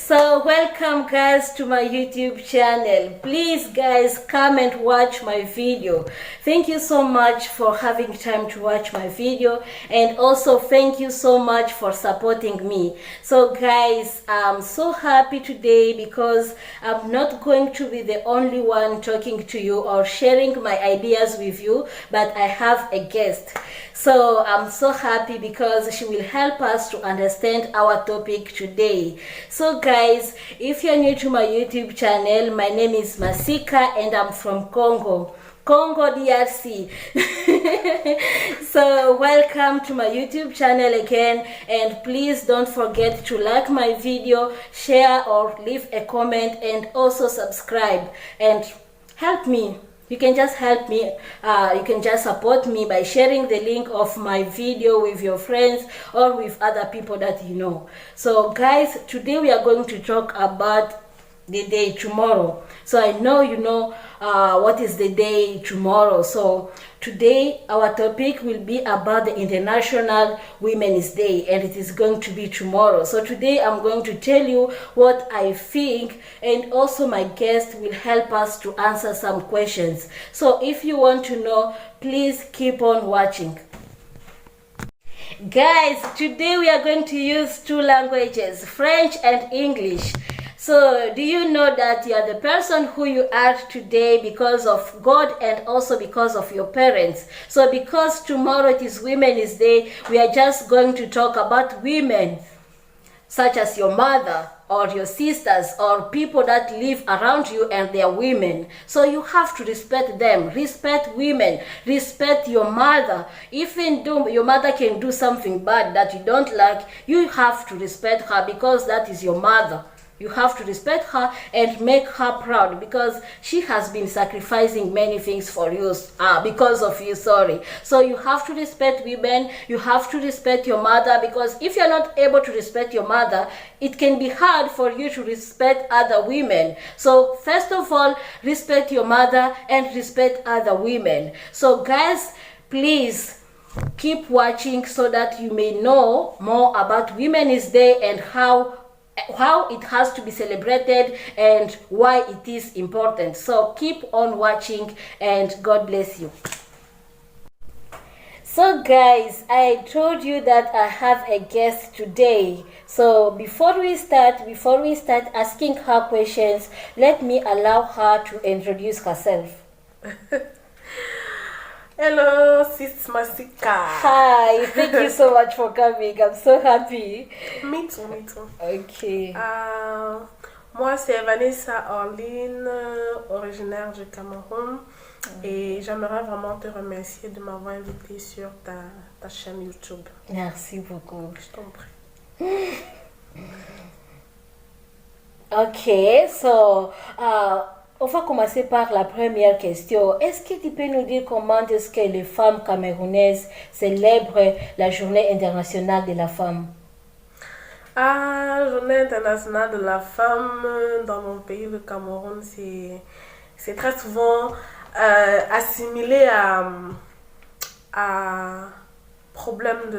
So welcome guys to my YouTube channel. Please guys, come and watch my video. Thank you so much for having time to watch my video, and also thank you so much for supporting me. So guys, I'm so happy today because I'm not going to be the only one talking to you or sharing my ideas with you, but I have a guest. So I'm so happy because she will help us to understand our topic today. So guys, if you're new to my YouTube channel, my name is Masika and I'm from Congo DRC. So welcome to my YouTube channel again, and please don't forget to like my video, share or leave a comment, and also subscribe and help me. You can just help me, you can just support me by sharing the link of my video with your friends or with other people that you know. So guys, today we are going to talk about the day tomorrow. So I know you know what is the day tomorrow. So today our topic will be about the International Women's Day, and it is going to be tomorrow. So today I'm going to tell you what I think, and also my guest will help us to answer some questions. So if you want to know, please keep on watching. Guys, today we are going to use two languages, French and English. So do you know that you are the person who you are today because of God and also because of your parents? So because tomorrow it is Women's Day, we are just going to talk about women, such as your mother or your sisters or people that live around you, and they are women. So you have to respect them, respect women, respect your mother. Even though your mother can do something bad that you don't like, you have to respect her because that is your mother. You have to respect her and make her proud because she has been sacrificing many things for you, because of you, sorry. So you have to respect women, you have to respect your mother, because if you're not able to respect your mother, it can be hard for you to respect other women. So first of all, respect your mother and respect other women. So guys, please keep watching so that you may know more about Women's Day and how it has to be celebrated and why it is important. So keep on watching and God bless you. So guys, I told you that I have a guest today. So before we start asking her questions, let me allow her to introduce herself. Hello, Sis Masika. Hi, thank you so much for coming. I'm so happy. Me too. Okay. Moi, c'est Vanessa Orline, originaire du Cameroun. Et j'aimerais vraiment te remercier de m'avoir invité sur ta chaîne YouTube. Merci beaucoup. Je t'en prie. Ok, so... on va commencer par la première question. Est-ce que tu peux nous dire comment est-ce que les femmes camerounaises célèbrent la Journée internationale de la femme? Journée internationale de la femme dans mon pays, le Cameroun, c'est très souvent assimilé à problème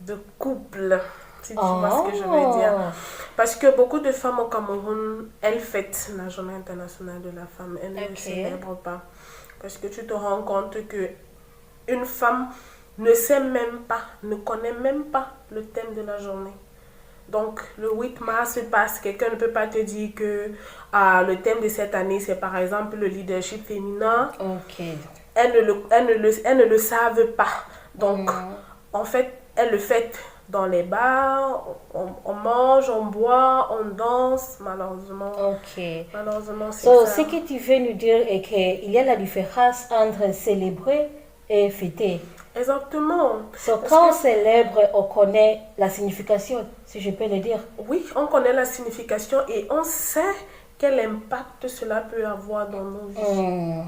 de couple. Si tu vois ce que je veux dire. Parce que beaucoup de femmes au Cameroun, elles fêtent la Journée internationale de la femme. Elles ne célèbrent pas. Parce que tu te rends compte que une femme ne sait même pas, ne connaît même pas le thème de la journée. Donc, le 8 mars se passe, quelqu'un ne peut pas te dire que le thème de cette année, c'est par exemple le leadership féminin. Elles ne le savent pas. Donc, en fait, elles le fêtent dans les bars, on mange, on boit, on danse, malheureusement. Malheureusement, c'est ça. Ce que tu veux nous dire est qu'il y a la différence entre célébrer et fêter. Exactement. Quand on célèbre, on connaît la signification, si je peux le dire. Oui, on connaît la signification et on sait quel impact cela peut avoir dans nos vies.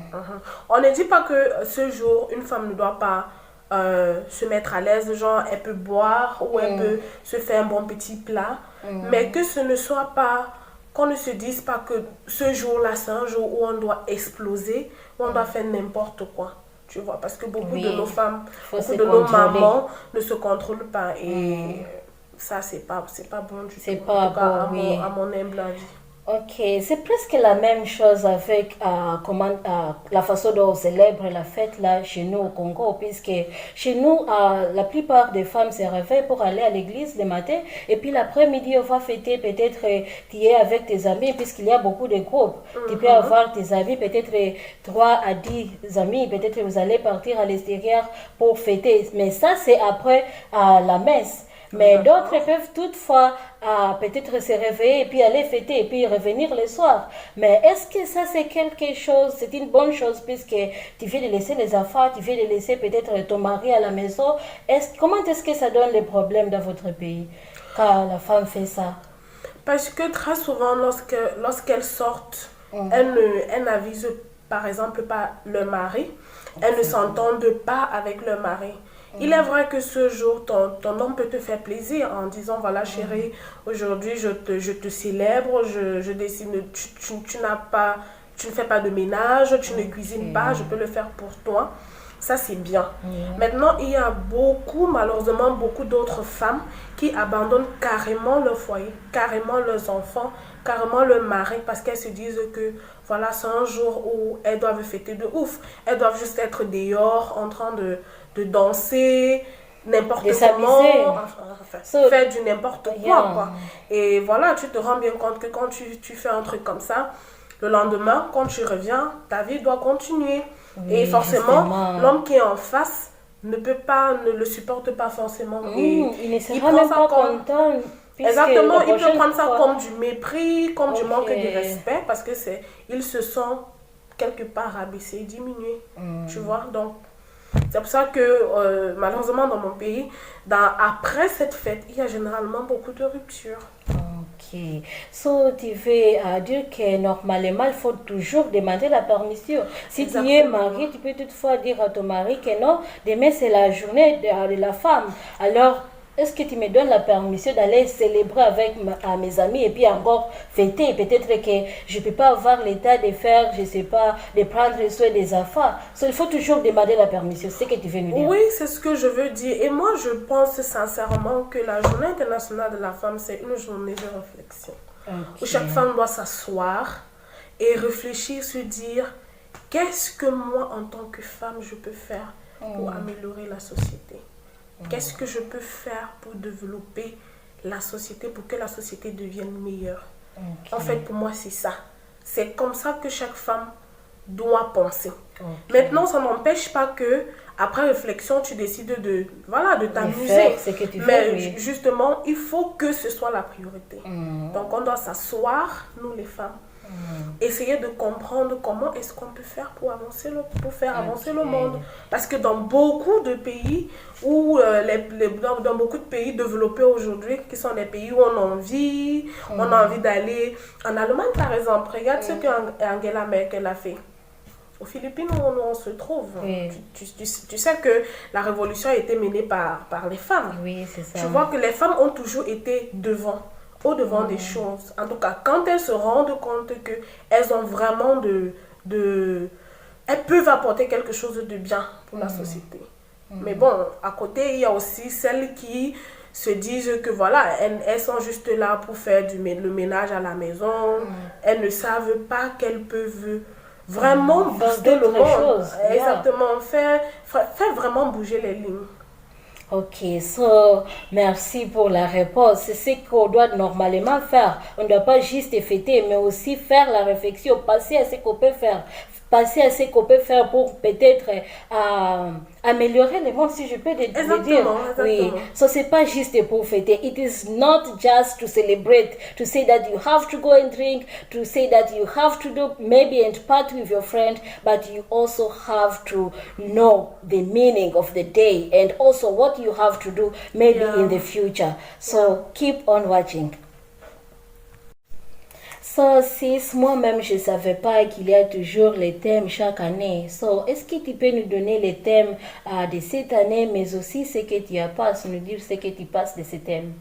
On ne dit pas que ce jour, une femme ne doit pas se mettre à l'aise, genre elle peut boire ou elle peut se faire un bon petit plat, mais que ce ne soit pas, qu'on ne se dise pas que ce jour-là c'est un jour où on doit exploser, où on doit faire n'importe quoi, tu vois, parce que beaucoup de nos femmes, beaucoup de nos mamans ne se contrôlent pas et ça, c'est pas bon du tout. C'est pas En tout cas, bon, oui. à mon humble avis. Ok, c'est presque la même chose avec la façon dont on célèbre la fête là chez nous au Congo, puisque chez nous, la plupart des femmes se réveillent pour aller à l'église le matin, et puis l'après-midi, on va fêter peut-être tu es avec tes amis, puisqu'il y a beaucoup de groupes. Tu peux avoir tes amis, peut-être 3 à 10 amis, peut-être vous allez partir à l'extérieur pour fêter, mais ça c'est après la messe. Mais d'autres peuvent toutefois peut-être se réveiller et puis aller fêter et puis revenir le soir. Mais est-ce que ça c'est quelque chose, c'est une bonne chose puisque tu viens de laisser les enfants, tu viens de laisser peut-être ton mari à la maison. Comment est-ce que ça donne les problèmes dans votre pays quand la femme fait ça? Parce que très souvent, lorsqu'elles sortent, elles n'avisent par exemple pas le mari, elles ne s'entendent pas avec le mari. Il est vrai que ce jour, ton homme peut te faire plaisir en disant, voilà chérie, aujourd'hui je te célèbre, je décide, tu ne fais pas de ménage, tu ne cuisines pas, je peux le faire pour toi. Ça, c'est bien. Maintenant, il y a malheureusement, beaucoup d'autres femmes qui abandonnent carrément leur foyer, carrément leurs enfants, carrément leur mari, parce qu'elles se disent que voilà, c'est un jour où elles doivent fêter de ouf. Elles doivent juste être dehors en train de danser, n'importe comment, faire du n'importe quoi. Et voilà, tu te rends bien compte que quand tu fais un truc comme ça, le lendemain, quand tu reviens, ta vie doit continuer. Et forcément, l'homme qui est en face ne le supporte pas forcément. Et il ne sera même pas content. Exactement, il peut prendre ça comme du mépris, comme du manque de respect, parce que il se sent quelque part abaissé, diminué. Tu vois, donc c'est pour ça que malheureusement dans mon pays, après cette fête, il y a généralement beaucoup de ruptures. Ok. So, tu veux dire que normalement, il faut toujours demander la permission. Si tu es marié, tu peux toutefois dire à ton mari que non, demain c'est la journée de la femme. Alors, est-ce que tu me donnes la permission d'aller célébrer avec mes amis et puis encore fêter? Peut-être que je ne peux pas avoir l'état de faire, je ne sais pas, de prendre soin des enfants. Il faut toujours demander la permission. C'est ce que tu veux nous dire. Oui, c'est ce que je veux dire. Et moi, je pense sincèrement que la Journée internationale de la femme, c'est une journée de réflexion. Où chaque femme doit s'asseoir et réfléchir, se dire, qu'est-ce que moi, en tant que femme, je peux faire pour améliorer la société? Qu'est-ce que je peux faire pour développer la société, pour que la société devienne meilleure? En fait, pour moi, c'est ça. C'est comme ça que chaque femme doit penser. Maintenant, ça n'empêche pas que, après réflexion, tu décides de t'amuser. Mais justement, il faut que ce soit la priorité. Donc, on doit s'asseoir, nous les femmes, essayer de comprendre comment est-ce qu'on peut faire pour faire avancer le monde. Parce que dans beaucoup de pays, dans beaucoup de pays développés aujourd'hui, qui sont des pays où on a envie d'aller. En Allemagne, par exemple, regarde ce qu'Angela Merkel a fait. Aux Philippines, où on se trouve. Tu sais que la révolution a été menée par les femmes. Oui, c'est ça. Tu vois que les femmes ont toujours été au-devant des choses. En tout cas, quand elles se rendent compte qu'elles ont vraiment elles peuvent apporter quelque chose de bien pour la société. Mais bon, à côté, il y a aussi celles qui se disent que voilà, elles sont juste là pour faire le ménage à la maison. Elles ne savent pas qu'elles peuvent vraiment booster le monde. Exactement, faire vraiment bouger les lignes. Ok, merci pour la réponse. C'est ce qu'on doit normalement faire. On ne doit pas juste fêter, mais aussi faire la réflexion, passer à ce qu'on peut faire. Passer à ce qu'on peut faire pour peut-être améliorer le monde, si je peux le dire. Exactement. Oui. C'est pas juste pour fêter. It is not just to celebrate, to say that you have to go and drink, to say that you have to do maybe and part with your friend, but you also have to know the meaning of the day and also what you have to do maybe in the future. Keep on watching. Sis, moi-même, je ne savais pas qu'il y a toujours les thèmes chaque année. Est-ce que tu peux nous donner les thèmes de cette année, mais aussi ce que tu as passé, nous dire ce que tu passes de ces thèmes?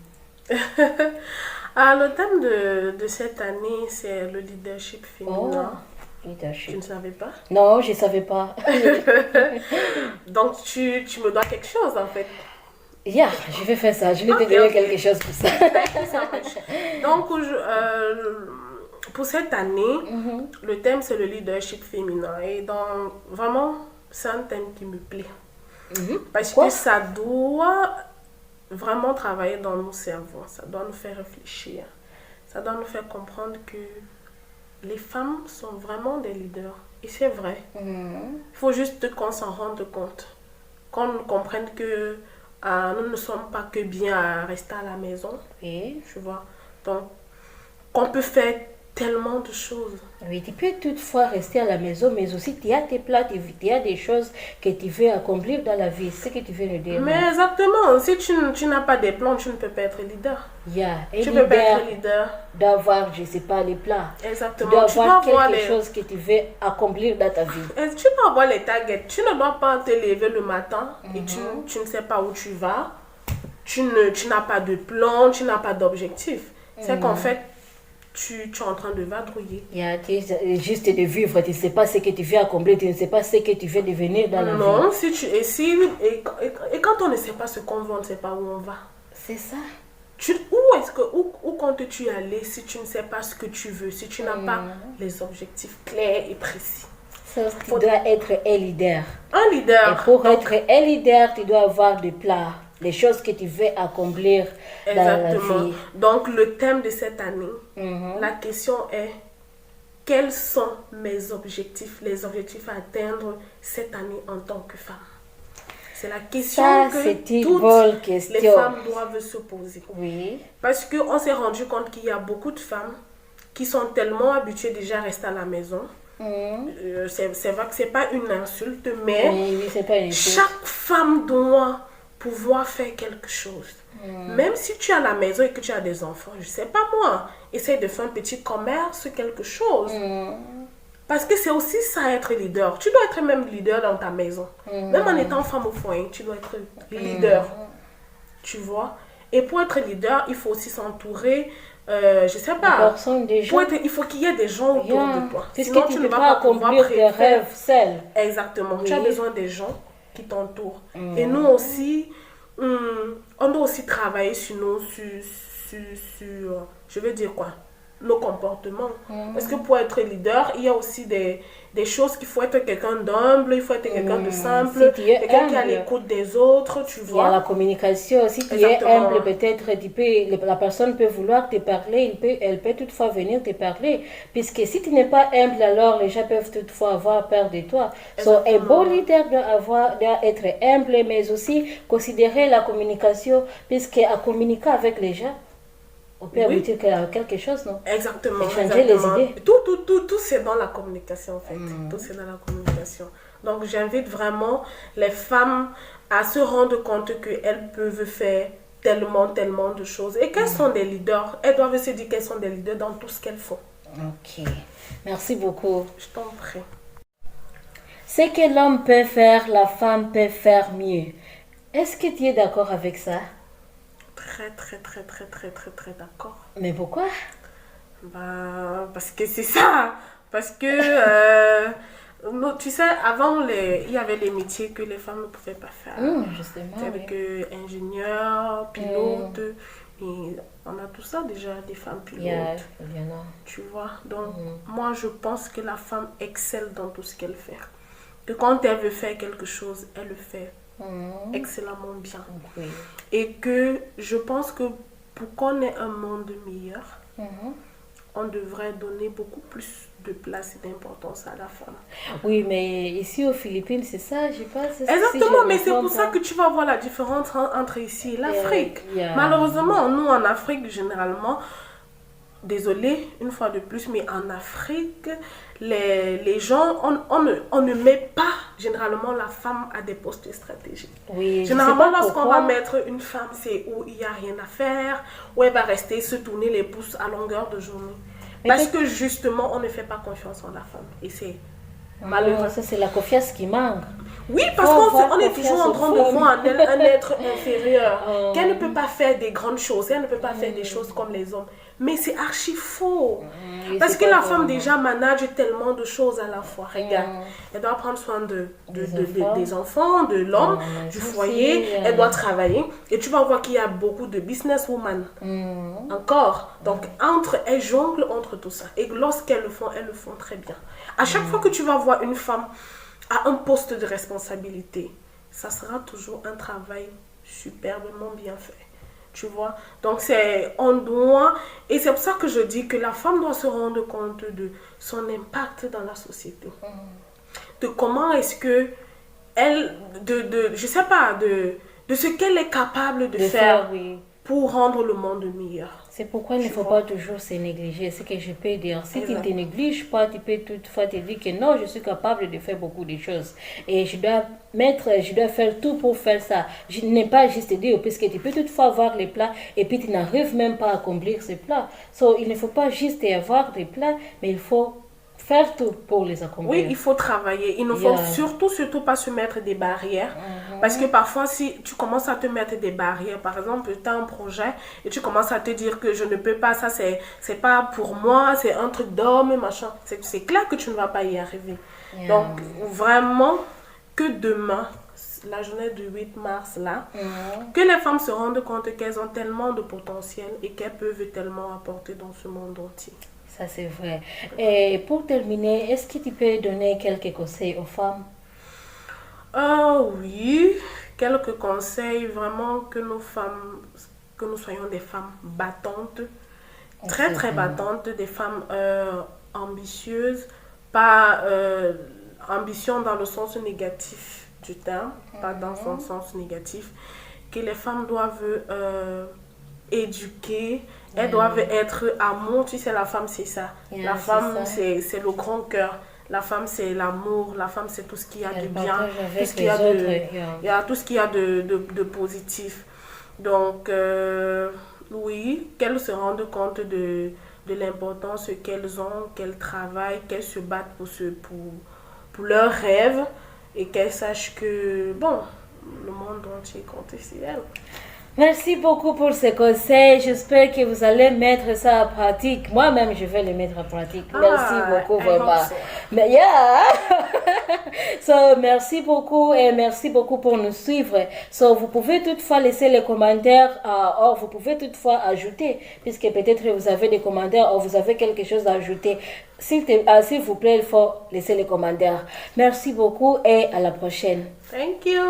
Le thème de cette année, c'est le leadership féminin. Leadership. Tu ne savais pas? Non, je ne savais pas. Donc, tu me dois quelque chose, en fait. Yeah, je vais faire ça. Je vais te donner quelque chose pour ça. Donc, pour cette année, le thème c'est le leadership féminin. Et vraiment, c'est un thème qui me plaît. Parce que ça doit vraiment travailler dans nos cerveaux. Ça doit nous faire réfléchir. Ça doit nous faire comprendre que les femmes sont vraiment des leaders. Et c'est vrai. Il faut juste qu'on s'en rende compte. Qu'on comprenne que nous ne sommes pas que bien à rester à la maison. Oui. Tu vois. Donc, qu'on peut faire tellement de choses. Oui, tu peux toutefois rester à la maison, mais aussi tu as tes plats, tu as des choses que tu veux accomplir dans la vie. C'est ce que tu veux nous dire. Mais exactement. Si tu n'as pas des plans, tu ne peux pas être leader. Yeah. Tu ne peux pas être leader. D'avoir, je ne sais pas, les plats. Exactement. Tu dois avoir quelque chose que tu veux accomplir dans ta vie. Tu dois avoir les targets. Tu ne dois pas te lever le matin et tu ne sais pas où tu vas. Tu n'as pas de plan, tu n'as pas d'objectif. C'est qu'en fait, tu es en train de vadrouiller. Juste de vivre, tu ne sais pas ce que tu veux accomplir, tu ne sais pas ce que tu veux devenir dans la vie. Non, et quand on ne sait pas ce qu'on veut, on ne sait pas où on va. C'est ça. Où comptes-tu aller si tu ne sais pas ce que tu veux, si tu n'as pas les objectifs clairs et précis? Tu dois être un leader. Un leader. Et pour être un leader, tu dois avoir des plans, les choses que tu veux accomplir dans la vie. Donc, le thème de cette année, la question est, quels sont mes objectifs, les objectifs à atteindre cette année en tant que femme? C'est la question que toutes les femmes doivent se poser. Oui. Parce qu'on s'est rendu compte qu'il y a beaucoup de femmes qui sont tellement habituées déjà à rester à la maison. C'est vrai que ce n'est pas une insulte, mais c'est pas une insulte. Chaque femme doit pouvoir faire quelque chose. Même si tu es à la maison et que tu as des enfants, je ne sais pas moi, essaye de faire un petit commerce, quelque chose. Parce que c'est aussi ça être leader. Tu dois être même leader dans ta maison. Même en étant femme au foyer, tu dois être leader. Tu vois? Et pour être leader, il faut aussi s'entourer, je ne sais pas. Il faut qu'il y ait des gens autour de toi. Sinon, tu ne vas pas accomplir tes rêves seul. Exactement. Tu as besoin des gens qui t'entourent. Et nous aussi, on doit aussi travailler sur je veux dire quoi? Nos comportements. Parce que pour être leader, il y a aussi des choses qu'il faut être quelqu'un d'humble, il faut être quelqu'un de simple, quelqu'un qui est à l'écoute des autres, tu vois. Il y a la communication. Si tu es humble, peut-être la personne peut vouloir te parler, elle peut toutefois venir te parler. Puisque si tu n'es pas humble, alors les gens peuvent toutefois avoir peur de toi. Un beau leader doit être humble, mais aussi considérer la communication, puisqu'à communiquer avec les gens, on peut aboutir quelque chose, non? Exactement. Changer les idées. Tout c'est dans la communication, en fait. Tout c'est dans la communication. Donc, j'invite vraiment les femmes à se rendre compte qu'elles peuvent faire tellement de choses. Et qu'elles sont des leaders. Elles doivent se dire qu'elles sont des leaders dans tout ce qu'elles font. Ok. Merci beaucoup. Je t'en prie. Ce que l'homme peut faire, la femme peut faire mieux. Est-ce que tu es d'accord avec ça? Très d'accord. Mais pourquoi? Parce que c'est ça. Parce que, tu sais, avant, il y avait des métiers que les femmes ne pouvaient pas faire. Justement, tels que ingénieurs, pilotes. Et on a tout ça déjà, des femmes pilotes. Tu vois. Donc, moi, je pense que la femme excelle dans tout ce qu'elle fait. Que quand elle veut faire quelque chose, elle le fait excellemment bien. Et que je pense que pour qu'on ait un monde meilleur, on devrait donner beaucoup plus de place et d'importance à la femme. Oui, mais ici aux Philippines, c'est ça, je pense. Exactement, mais c'est pour ça que tu vas voir la différence entre ici et l'Afrique. Malheureusement, nous en Afrique, généralement, désolée une fois de plus, mais en Afrique, les gens, on ne met pas généralement la femme à des postes stratégiques. Généralement, lorsqu'on va mettre une femme, c'est où il n'y a rien à faire, où elle va rester se tourner les pouces à longueur de journée. Parce que justement, on ne fait pas confiance en la femme. Et c'est malheureux. Ça, c'est la confiance qui manque. Oui, parce qu'on est toujours en train de voir un être inférieur, qu'elle ne peut pas faire des grandes choses, elle ne peut pas faire des choses comme les hommes. Mais c'est archi faux. Oui, Parce c'est que pas la faux, femme non. déjà manage tellement de choses à la fois. Regarde, elle doit prendre soin des enfants, de l'homme, du foyer. aussi, Elle doit travailler. Et tu vas voir qu'il y a beaucoup de businesswomen. Encore. Donc, elles jonglent entre tout ça. Et lorsqu'elles le font très bien. À chaque fois que tu vas voir une femme à un poste de responsabilité, ça sera toujours un travail superbement bien fait. Tu vois? Donc, on doit, et c'est pour ça que je dis que la femme doit se rendre compte de son impact dans la société. De comment est-ce que je sais pas, de ce qu'elle est capable de faire oui. pour rendre le monde meilleur. C'est pourquoi il ne faut pas toujours se négliger. C'est ce que je peux dire. Si tu ne te négliges pas, tu peux toutefois te dire que non, je suis capable de faire beaucoup de choses. Et je dois faire tout pour faire ça. Je n'ai pas juste dire, puisque tu peux toutefois avoir les plats et puis tu n'arrives même pas à accomplir ces plats. So, il ne faut pas juste avoir des plats, mais il faut faire tout pour les accomplir. Oui, il faut travailler. Il ne faut surtout pas se mettre des barrières. Parce que parfois, si tu commences à te mettre des barrières, par exemple, tu as un projet et tu commences à te dire que je ne peux pas, ça c'est pas pour moi, c'est un truc d'homme, machin. C'est clair que tu ne vas pas y arriver. Donc, vraiment, que demain, la journée du 8 mars, là, que les femmes se rendent compte qu'elles ont tellement de potentiel et qu'elles peuvent tellement apporter dans ce monde entier. Ça, c'est vrai. Et pour terminer, est-ce que tu peux donner quelques conseils aux femmes? Oui, quelques conseils. Vraiment que nous soyons des femmes battantes, très très battantes, des femmes ambitieuses, pas ambition dans le sens négatif du terme, pas dans son sens négatif, que les femmes doivent éduquer. Elles doivent être amour, tu sais, la femme c'est ça. La femme c'est le grand cœur. La femme c'est l'amour, la femme c'est tout ce qu'il y a de bien, tout ce qu'il y a tout ce qu'il y a de positif. Donc oui, qu'elles se rendent compte de l'importance qu'elles ont, qu'elles travaillent, qu'elles se battent pour leurs rêves et qu'elles sachent que bon, le monde entier compte sur elles. Merci beaucoup pour ces conseils. J'espère que vous allez mettre ça en pratique. Moi-même, je vais les mettre en pratique. Merci beaucoup, vraiment. Mais merci beaucoup et merci beaucoup pour nous suivre. Vous pouvez toutefois laisser les commentaires. Vous pouvez toutefois ajouter, puisque peut-être vous avez des commentaires ou vous avez quelque chose à ajouter. S'il vous plaît, il faut laisser les commentaires. Merci beaucoup et à la prochaine. Thank you.